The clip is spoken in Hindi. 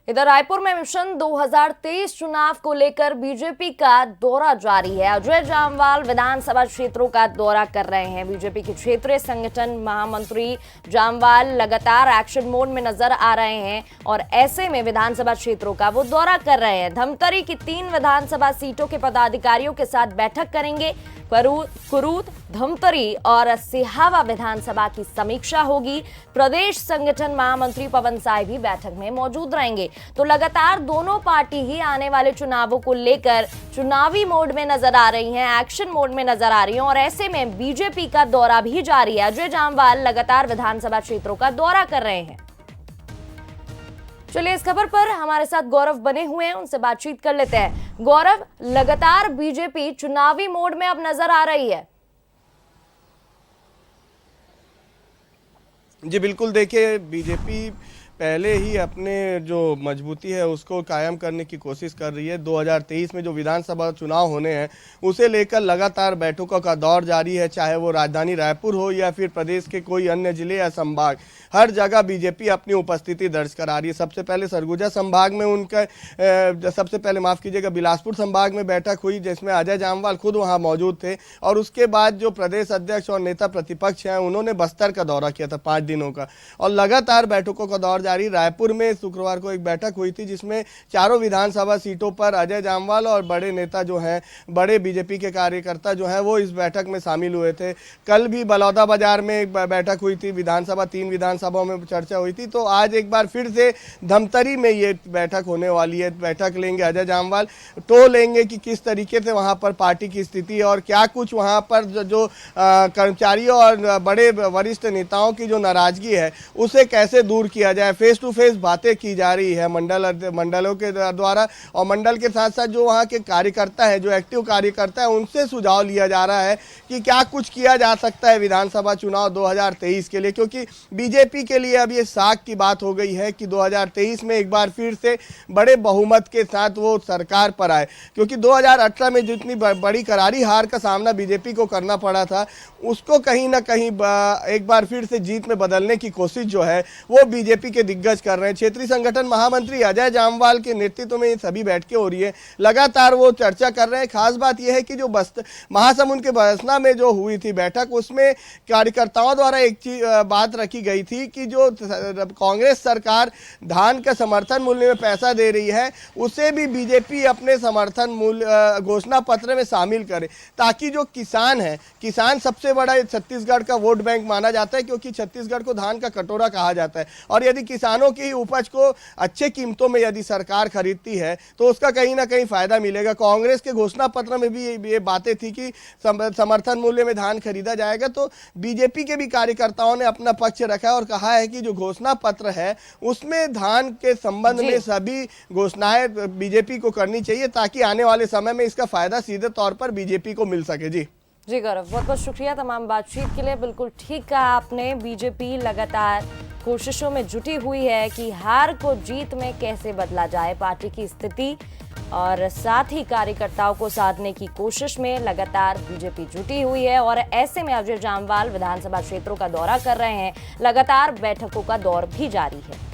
इधर रायपुर में मिशन 2023 चुनाव को लेकर बीजेपी का दौरा जारी है। अजय जामवाल विधानसभा क्षेत्रों का दौरा कर रहे हैं। बीजेपी के क्षेत्रीय संगठन महामंत्री जामवाल लगातार एक्शन मोड में नजर आ रहे हैं और ऐसे में विधानसभा क्षेत्रों का वो दौरा कर रहे हैं। धमतरी की 3 विधानसभा सीटों के पदाधिकारियों के साथ बैठक करेंगे। कुरूद, धमतरी और सिहावा विधानसभा की समीक्षा होगी। प्रदेश संगठन महामंत्री पवन साय भी बैठक में मौजूद रहेंगे। तो लगातार दोनों पार्टी ही आने वाले चुनावों को लेकर चुनावी मोड में नजर आ रही हैं, एक्शन मोड में नजर आ रही हैं और ऐसे में बीजेपी का दौरा भी जारी है। अजय जामवाल लगातार विधानसभा क्षेत्रों का दौरा कर रहे हैं। चलिए इस खबर पर हमारे साथ गौरव बने हुए हैं, उनसे बातचीत कर लेते हैं। गौरव, लगातार बीजेपी चुनावी मोड में अब नजर आ रही है। जी बिल्कुल, देखिए बीजेपी पहले ही अपने जो मजबूती है उसको कायम करने की कोशिश कर रही है। 2023 में जो विधानसभा चुनाव होने हैं उसे लेकर लगातार बैठकों का दौर जारी है, चाहे वो राजधानी रायपुर हो या फिर प्रदेश के कोई अन्य जिले या संभाग। हर जगह बीजेपी अपनी उपस्थिति दर्ज करा रही है। सबसे पहले सरगुजा संभाग में बिलासपुर संभाग में बैठक हुई जिसमें अजय जामवाल खुद वहां मौजूद थे और उसके बाद जो प्रदेश अध्यक्ष और नेता प्रतिपक्ष हैं उन्होंने बस्तर का दौरा किया था 5 दिनों का और लगातार बैठकों का दौर जारी। रायपुर में शुक्रवार को एक बैठक हुई थी जिसमें चारों विधानसभा सीटों पर अजय जामवाल और बड़े नेता जो हैं, बड़े बीजेपी के कार्यकर्ता जो हैं वो इस बैठक में शामिल हुए थे। कल भी बलौदाबाजार में एक बैठक हुई थी, 3 विधानसभाओं में चर्चा हुई थी। तो आज एक बार फिर से धमतरी में ये बैठक होने वाली है। बैठक लेंगे अजय जामवाल, तो लेंगे कि किस तरीके से वहां पर पार्टी की स्थिति और क्या कुछ वहां पर जो कर्मचारियों और बड़े वरिष्ठ नेताओं की जो नाराजगी है उसे कैसे दूर किया जाए। फेस टू फेस बातें की जा रही है मंडलों के द्वारा और मंडल के साथ साथ जो वहाँ के कार्यकर्ता है, जो एक्टिव कार्यकर्ता है, उनसे सुझाव लिया जा रहा है कि क्या कुछ किया जा सकता है विधानसभा चुनाव 2023 के लिए, क्योंकि बीजेपी के लिए अब ये साख की बात हो गई है कि 2023 में एक बार फिर से बड़े बहुमत के साथ वो सरकार पर आए। क्योंकि 2018 में जितनी बड़ी करारी हार का सामना बीजेपी को करना पड़ा था उसको कहीं ना कहीं एक बार फिर से जीत में बदलने की कोशिश जो है वो बीजेपी के दिग्गज कर रहे हैं। क्षेत्रीय संगठन महामंत्री अजय जामवाल के नेतृत्व में ये सभी बैठकें हो रही है, लगातार वो चर्चा कर रहे हैं। खास बात यह है कि जो महासमुंद के बसना में जो हुई थी बैठक उसमें कार्यकर्ताओं द्वारा एक बात रखी गई थी कि जो कांग्रेस सरकार धान का समर्थन मूल्य में पैसा दे रही है उसे भी बीजेपी अपने समर्थन मूल्य घोषणा पत्र में शामिल करे, ताकि जो किसान है, किसान सबसे बड़ा छत्तीसगढ़ का वोट बैंक माना जाता है क्योंकि छत्तीसगढ़ को धान का कटोरा कहा जाता है और यदि किसानों की उपज को अच्छे कीमतों में यदि सरकार खरीदती है तो उसका कहीं ना कहीं फायदा मिलेगा। कांग्रेस के घोषणा पत्र में भी ये बातें थी कि समर्थन मूल्य में धान खरीदा जाएगा। तो बीजेपी के भी कार्यकर्ताओं ने अपना पक्ष रखा और कहा है कि जो घोषणा पत्र है उसमें धान के संबंध में सभी घोषणाएं बीजेपी को करनी चाहिए ताकि आने वाले समय में इसका फायदा सीधे तौर पर बीजेपी को मिल सके। जी गौरव, बहुत बहुत शुक्रिया तमाम बातचीत के लिए। बिल्कुल ठीक कहा आपने, बीजेपी लगातार कोशिशों में जुटी हुई है कि हार को जीत में कैसे बदला जाए, पार्टी की स्थिति और साथ ही कार्यकर्ताओं को साधने की कोशिश में लगातार बीजेपी जुटी हुई है और ऐसे में अजय जामवाल विधानसभा क्षेत्रों का दौरा कर रहे हैं। लगातार बैठकों का दौर भी जारी है।